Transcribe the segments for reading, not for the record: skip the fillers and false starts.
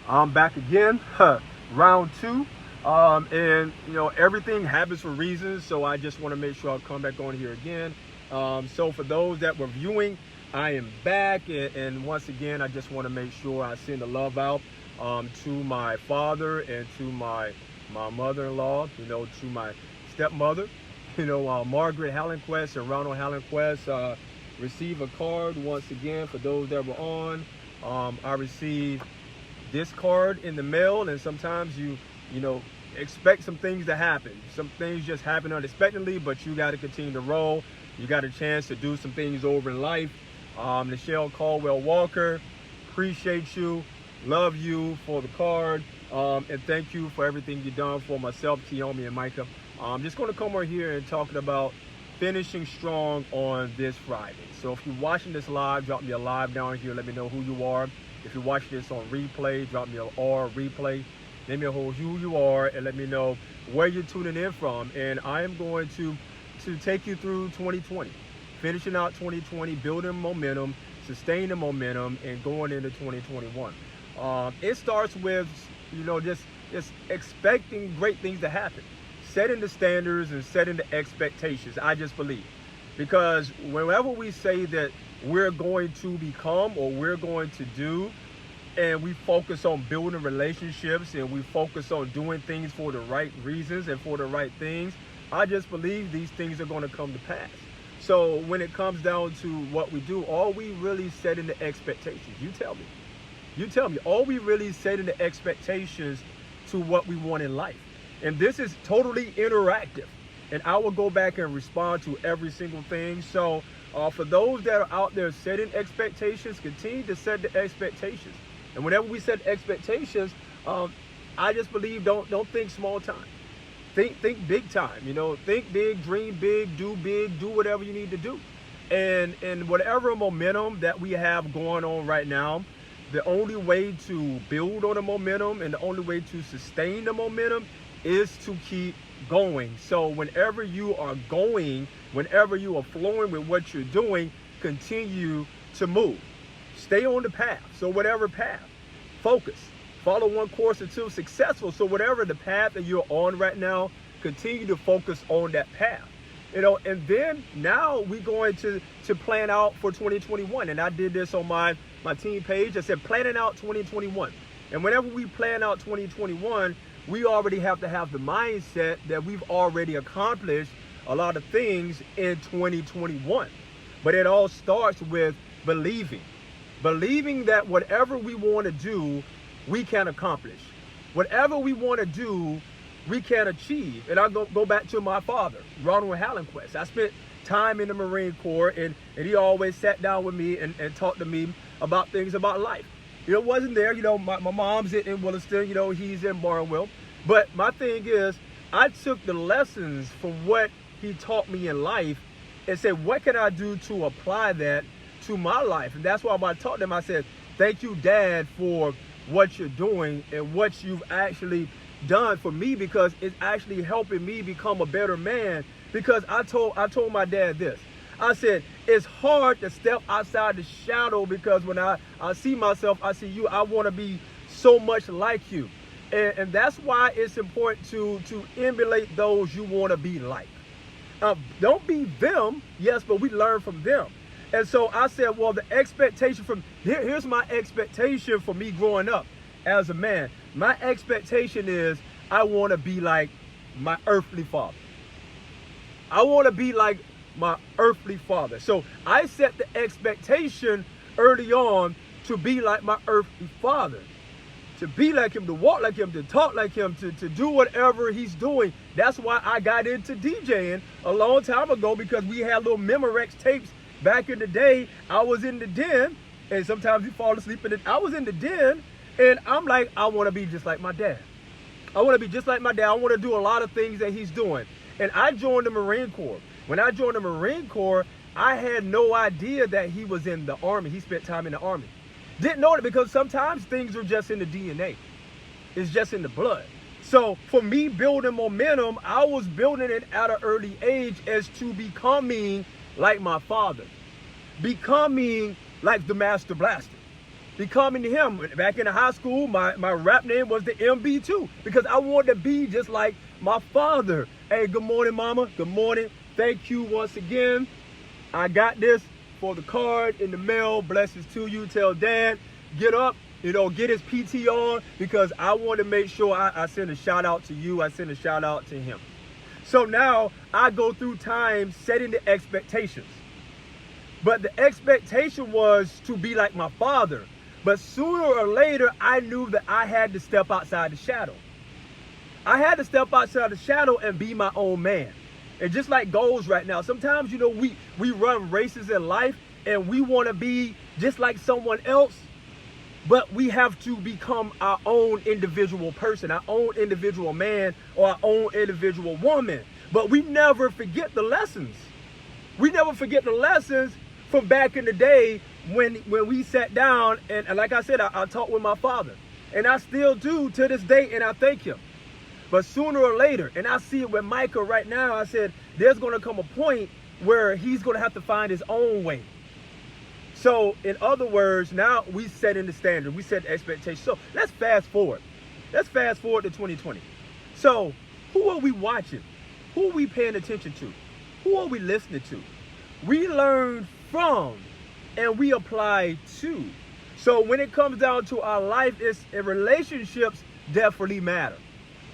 I'm back again, round two. And everything happens for reasons, so I just want to make sure I'll come back on here again. So for those that were viewing, I am back, and once again, I just want to make sure I send the love out to my father and to my mother-in-law, to my stepmother, Margaret Hallenquest and Ronald Hallenquest. Receive a card once again for those that were on. I received this card in the mail, and sometimes you expect some things to happen. Some things just happen unexpectedly, but you got to continue to roll. You got a chance to do some things over in life. Nichelle Caldwell Walker, appreciate you, love you for the card, and thank you for everything you've done for myself, Kiyomi, and Micah. I'm just going to come over here and talking about finishing strong on this Friday. So if you're watching this live, drop me a live down here. Let me know who you are. If you're watching this on replay, drop me a R replay. Let me know who you are and let me know where you're tuning in from. And I am going to take you through 2020, finishing out 2020, building momentum, sustaining momentum, and going into 2021. It starts with just expecting great things to happen, setting the standards and setting the expectations. I just believe, because whenever we say that we're going to become or we're going to do, and we focus on building relationships and we focus on doing things for the right reasons and for the right things, I just believe these things are going to come to pass. So when it comes down to what we do, are we really setting the expectations? You tell me, are we really setting the expectations to what we want in life? And this is totally interactive, and I will go back and respond to every single thing. So for those that are out there setting expectations, continue to set the expectations. And whenever we set expectations, I just believe don't think small time. Think big time. Think big, dream big, do whatever you need to do. And whatever momentum that we have going on right now, the only way to build on the momentum and the only way to sustain the momentum is to keep going. So whenever you are going, whenever you are flowing with what you're doing, continue to move. Stay on the path. So whatever path, focus. Follow one course until successful. So whatever the path that you're on right now, continue to focus on that path. And then now we're going to plan out for 2021. And I did this on my team page. I said planning out 2021. And whenever we plan out 2021, we already have to have the mindset that we've already accomplished a lot of things in 2021. But it all starts with believing that whatever we want to do, we can accomplish. Whatever we want to do, we can achieve. And I'll go back to my father, Ronald Hallenquest. I spent time in the Marine Corps, and he always sat down with me and talked to me about things about life. Wasn't there, my mom's in Williston, he's in Barnwell. But my thing is, I took the lessons from what he taught me in life and said, what can I do to apply that to my life? And that's why when I talked to him, I said, thank you, Dad, for what you're doing and what you've actually done for me, because it's actually helping me become a better man. Because I told my dad this. I said, it's hard to step outside the shadow, because when I see myself, I see you, I want to be so much like you. And that's why it's important to emulate those you want to be like. Don't be them, yes, but we learn from them. And so I said, well, the expectation here's my expectation for me growing up as a man. My expectation is I want to be like my earthly father. I want to be like my earthly father. So I set the expectation early on to be like my earthly father, to be like him, to walk like him, to talk like him, to do whatever he's doing. That's why I got into DJing a long time ago, because we had little Memorex tapes back in the day. I was in the den, and sometimes you fall asleep in it. I was in the den, and I'm like, I want to be just like my dad. I want to be just like my dad. I want to do a lot of things that he's doing. And I joined the Marine Corps. When I joined the Marine Corps, I had no idea that he was in the Army. He spent time in the Army. Didn't know it, because sometimes things are just in the DNA. It's just in the blood. So for me building momentum, I was building it at an early age as to becoming like my father, becoming like the Master Blaster. becoming him. Back in high school, my rap name was the MB2 because I wanted to be just like my father. Hey, good morning, mama. Good morning. Thank you once again. I got this for the card in the mail. Blessings to you. Tell dad, get up, get his PT on, because I want to make sure I send a shout out to you. I send a shout out to him. So now I go through time setting the expectations. But the expectation was to be like my father. But sooner or later, I knew that I had to step outside the shadow. I had to step outside the shadow and be my own man. And just like goals right now, sometimes, we run races in life and we want to be just like someone else, but we have to become our own individual person, our own individual man, or our own individual woman. But we never forget the lessons. We never forget the lessons from back in the day when we sat down and like I said, I talked with my father. And I still do to this day, and I thank him. But sooner or later, and I see it with Micah right now, I said, there's going to come a point where he's going to have to find his own way. So in other words, now we set in the standard, we set the expectation. So let's fast forward. Let's fast forward to 2020. So who are we watching? Who are we paying attention to? Who are we listening to? We learn from and we apply to. So when it comes down to our life, relationships definitely matter.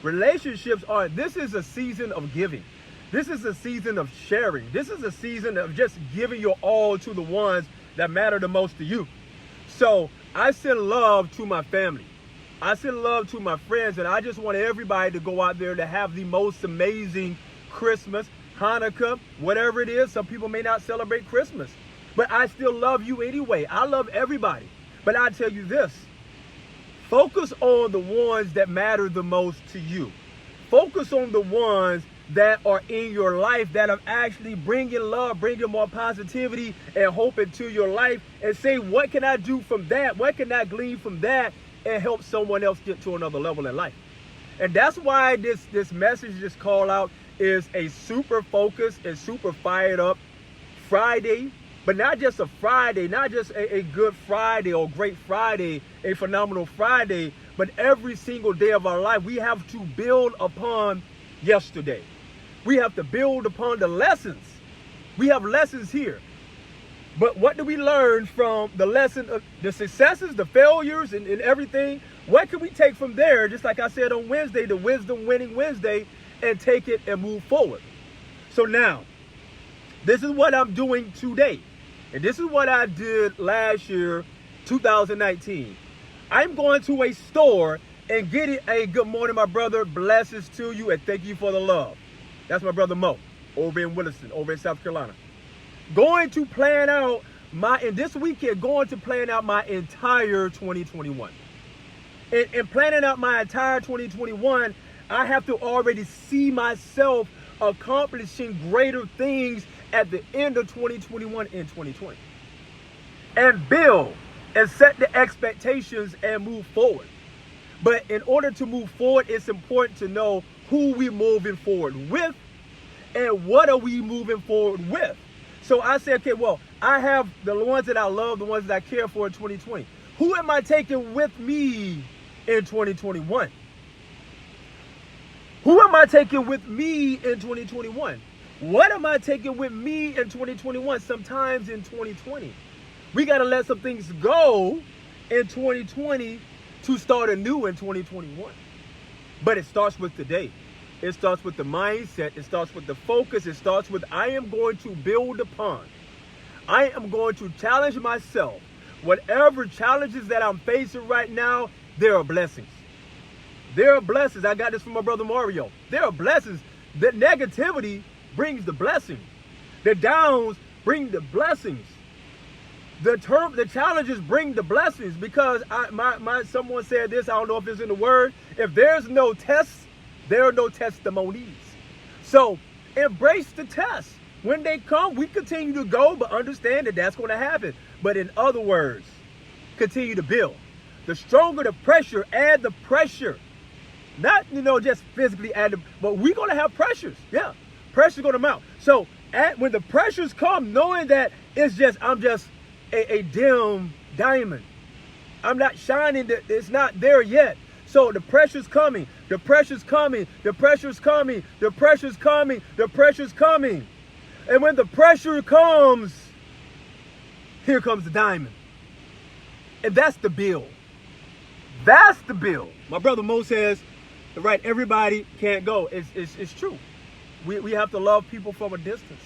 This is a season of giving. This is a season of sharing. This is a season of just giving your all to the ones that matter the most to you. So I send love to my family. I send love to my friends, and I just want everybody to go out there to have the most amazing Christmas, Hanukkah, whatever it is. Some people may not celebrate Christmas, but I still love you anyway. I love everybody. But I tell you this, focus on the ones that matter the most to you. Focus on the ones that are in your life that are actually bringing love, bringing more positivity and hope into your life, and say, what can I do from that? What can I glean from that and help someone else get to another level in life? And that's why this message, this call out, is a super focused and super fired up Friday. But not just a Friday, not just a good Friday or great Friday, a phenomenal Friday, but every single day of our life, we have to build upon yesterday. We have to build upon the lessons. We have lessons here. But what do we learn from the lesson of the successes, the failures, and everything? What can we take from there, just like I said on Wednesday, the Wisdom Winning Wednesday, and take it and move forward? So now, this is what I'm doing today. And this is what I did last year, 2019. I'm going to a store and getting a good morning, my brother. Blessings to you and thank you for the love. That's my brother Mo over in Williston, over in South Carolina. Going to plan out this weekend, going to plan out my entire 2021. And planning out my entire 2021, I have to already see myself accomplishing greater things at the end of 2021 and 2020. And build and set the expectations and move forward. But in order to move forward, it's important to know who we're moving forward with and what are we moving forward with. So I said, okay, well, I have the ones that I love, the ones that I care for in 2020. Who am I taking with me in 2021? Who am I taking with me in 2021? What am I taking with me in 2021? Sometimes in 2020. We got to let some things go in 2020 to start anew in 2021. But it starts with today. It starts with the mindset. It starts with the focus. It starts with, I am going to build upon. I am going to challenge myself. Whatever challenges that I'm facing right now, there are blessings. There are blessings. I got this from my brother Mario. There are blessings. The negativity brings the blessings. The downs bring the blessings. The challenges bring the blessings, because someone said this, I don't know if it's in the word, if there's no tests, there are no testimonies. So embrace the tests. When they come, we continue to go, but understand that that's going to happen. But in other words, continue to build. The stronger the pressure, add the pressure. Not, just physically add but we're going to have pressures. Yeah, pressure's going to mount. So when the pressures come, knowing that I'm just a dim diamond. I'm not shining. It's not there yet. So the pressure's coming. The pressure's coming. The pressure's coming. The pressure's coming. The pressure's coming. And when the pressure comes, here comes the diamond. And that's the bill. That's the bill. My brother Mo says, right, everybody can't go. It's true. We have to love people from a distance.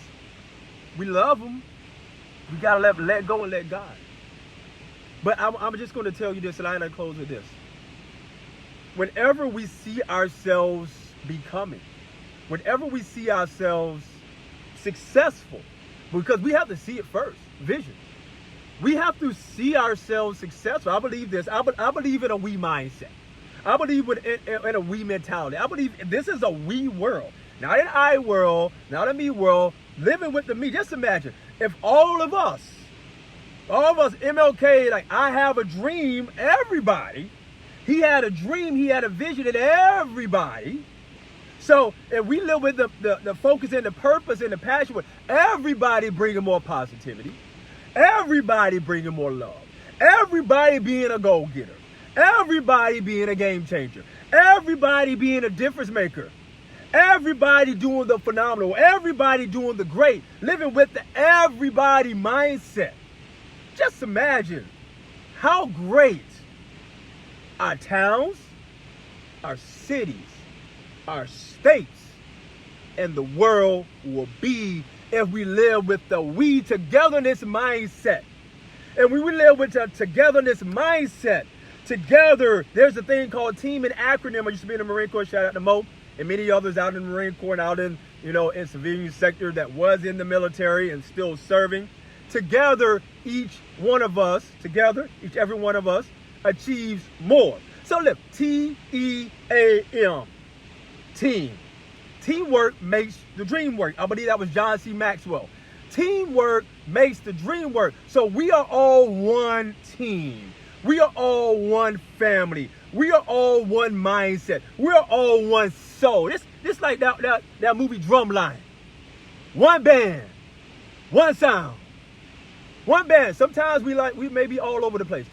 We love them. We got to let go and let God. But I'm just going to tell you this, and I'm going to close with this. Whenever we see ourselves becoming, whenever we see ourselves successful, because we have to see it first, vision. We have to see ourselves successful. I believe this. I believe in a we mindset. I believe in a we mentality. I believe this is a we world. Not an I world, not a me world, living with the me. Just imagine if all of us, MLK, like I have a dream, everybody, he had a dream, he had a vision, and everybody. So if we live with the focus and the purpose and the passion, with everybody bringing more positivity, everybody bringing more love, everybody being a goal-getter, everybody being a game changer, everybody being a difference maker, everybody doing the phenomenal, everybody doing the great, living with the everybody mindset. Just imagine how great our towns, our cities, our states, and the world will be if we live with the we togetherness mindset. And we live with the togetherness mindset. Together, there's a thing called team and acronym. I used to be in the Marine Corps, shout out to Mo, and many others out in the Marine Corps and out in, in civilian sector that was in the military and still serving. Together, each every one of us achieves more. So look, TEAM, team. Teamwork makes the dream work. I believe that was John C. Maxwell. Teamwork makes the dream work. So we are all one team. We are all one family. We are all one mindset. We are all one soul. This like that movie Drumline. One band, one sound. One band. Sometimes we may be all over the place.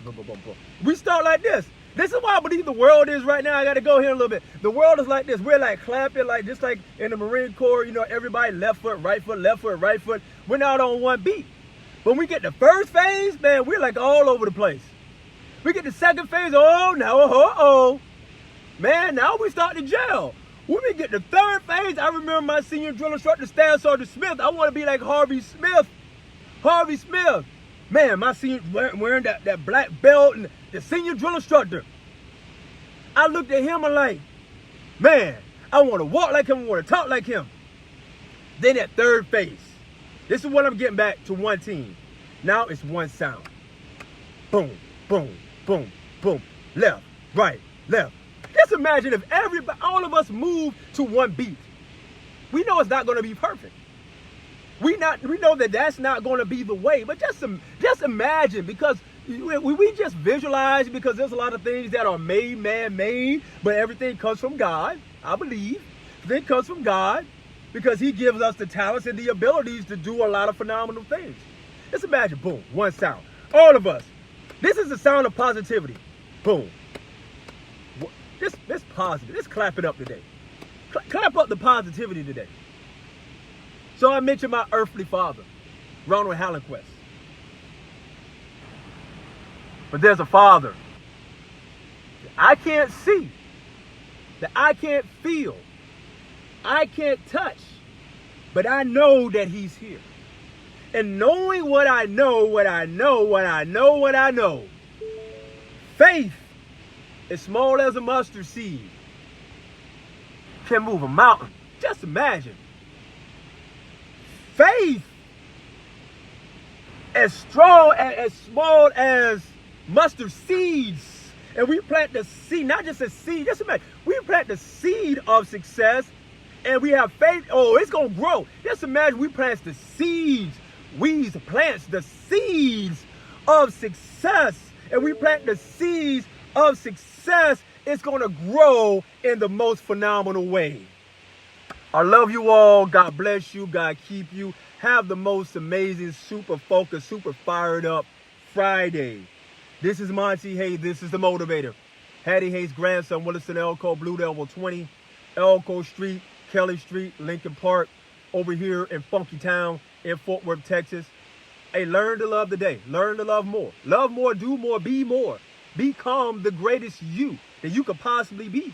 We start like this. This is why I believe the world is right now. I got to go here a little bit. The world is like this. We're like clapping, like just like in the Marine Corps, everybody left foot, right foot, left foot, right foot. We're not on one beat. When we get the first phase, man, we're like all over the place. We get the second phase, man, now we start to gel. When we get the third phase, I remember my senior drill instructor, Staff Sergeant Smith. I want to be like Harvey Smith. Harvey Smith. Man, my senior wearing that black belt and the senior drill instructor. I looked at him and like, man, I want to walk like him, I want to talk like him. Then that third phase. This is what I'm getting back to one team. Now it's one sound. Boom, boom, boom, boom. Left, right, left. Just imagine if all of us move to one beat. We know it's not going to be perfect. We know that that's not going to be the way, but just imagine, because we just visualize, because there's a lot of things that are man-made, but everything comes from God. I believe everything comes from God, because he gives us the talents and the abilities to do a lot of phenomenal things. Just imagine, boom, one sound. All of us. This is the sound of positivity. Boom. This positive. Let's clap it up today. Clap up the positivity today. So I mentioned my earthly father, Ronald Hallenquist. But there's a father that I can't see, that I can't feel, I can't touch, but I know that he's here. And knowing what I know, faith, as small as a mustard seed, can move a mountain. Just imagine. Faith, as strong and as small as mustard seeds, and we plant the seed, not just a seed, just imagine, we plant the seed of success, and we have faith, it's going to grow. Just imagine we plant the seeds, plants the seeds of success, and we plant the seeds of success, it's going to grow in the most phenomenal way. I love you all. God bless you. God keep you. Have the most amazing, super focused, super fired up Friday. This is Monte. Hey, this is the Motivator. Hattie Hayes' grandson, Williston Elko, Blue Devil 20, Elko Street, Kelly Street, Lincoln Park, over here in Funky Town in Fort Worth, Texas. Hey, learn to love the day. Learn to love more. Love more, do more, be more. Become the greatest you that you could possibly be.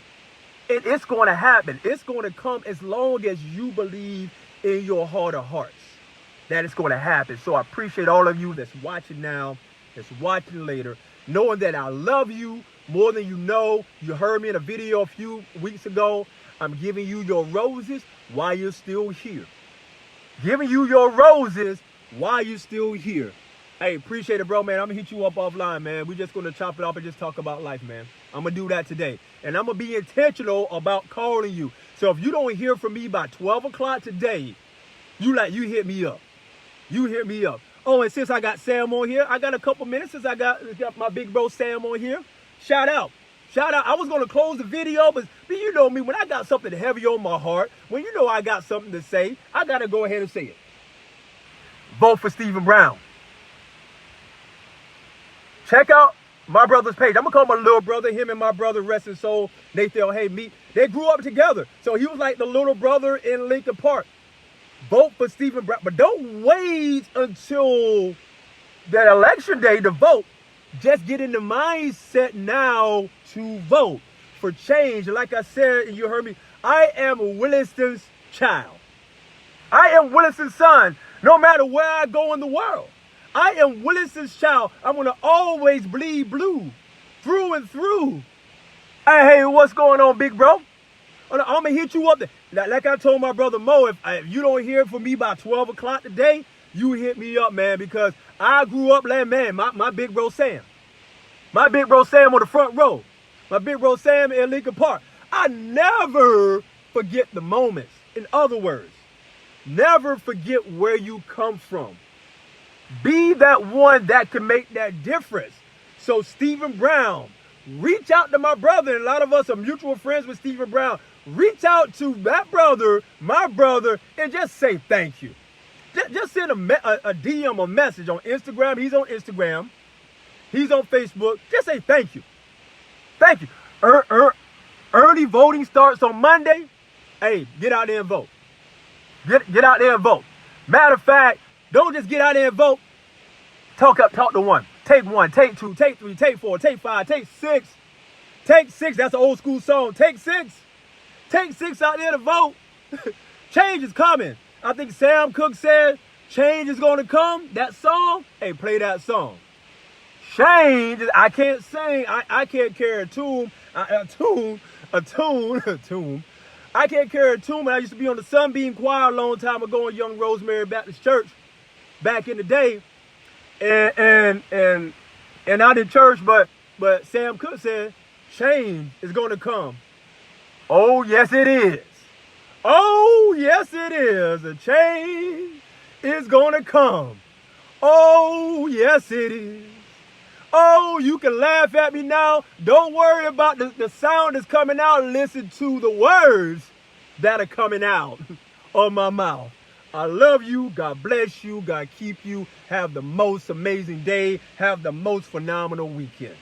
And it's going to happen. It's going to come as long as you believe in your heart of hearts that it's going to happen. So I appreciate all of you that's watching now, that's watching later, knowing that I love you more than you know. You heard me in a video a few weeks ago. I'm giving you your roses while you're still here. Giving you your roses while you're still here. Hey, appreciate it, bro, man. I'm going to hit you up offline, man. We're just going to chop it up and just talk about life, man. I'm going to do that today. And I'm going to be intentional about calling you. So if you don't hear from me by 12 o'clock today, you hit me up. You hit me up. Oh, and since I got Sam on here, I got a couple minutes since I got my big bro Sam on here. Shout out. Shout out. I was going to close the video, but you know me, when I got something heavy on my heart, when you know I got something to say, I got to go ahead and say it. Vote for Stephen Brown. Check out my brother's page. I'm going to call my little brother, him and my brother, rest his soul, Nathan, hey, meet. They grew up together. So he was like the little brother in Lincoln Park. Vote for Stephen Brown. But don't wait until that election day to vote. Just get in the mindset now to vote for change. And like I said, and you heard me, I am Williston's child. I am Williston's son, no matter where I go in the world. I am Williston's child. I'm going to always bleed blue, through and through. Hey, what's going on, big bro? I'm going to hit you up there. Like I told my brother Mo, if you don't hear from me by 12 o'clock today, you hit me up, man, because I grew up like, man, my big bro Sam. My big bro Sam on the front row. My big bro Sam in Lincoln Park. I never forget the moments. In other words, never forget where you come from. Be that one that can make that difference. So Stephen Brown, reach out to my brother. And a lot of us are mutual friends with Stephen Brown. Reach out to that brother, my brother, and just say thank you. Just send a DM, a message on Instagram. He's on Instagram. He's on Facebook. Just say thank you. Thank you. Early voting starts on Monday. Hey, get out there and vote. Get out there and vote. Matter of fact, don't just get out there and vote. Talk to one. Take one, take two, take three, take four, take five, take six. Take six. That's an old school song. Take six. Take six out there to vote. Change is coming. I think Sam Cooke said change is going to come. That song, hey, play that song. Change, I can't sing. I can't carry a tune. A tune. I can't carry a tune. I used to be on the Sunbeam Choir a long time ago in Young Rosemary Baptist Church back in the day. And not in church, but Sam Cooke said change is going to come. Oh, yes, it is. Oh, yes, it is. A change is going to come. Oh, yes, it is. Oh, you can laugh at me now. Don't worry about the sound that's coming out. Listen to the words that are coming out of my mouth. I love you. God bless you. God keep you. Have the most amazing day. Have the most phenomenal weekend.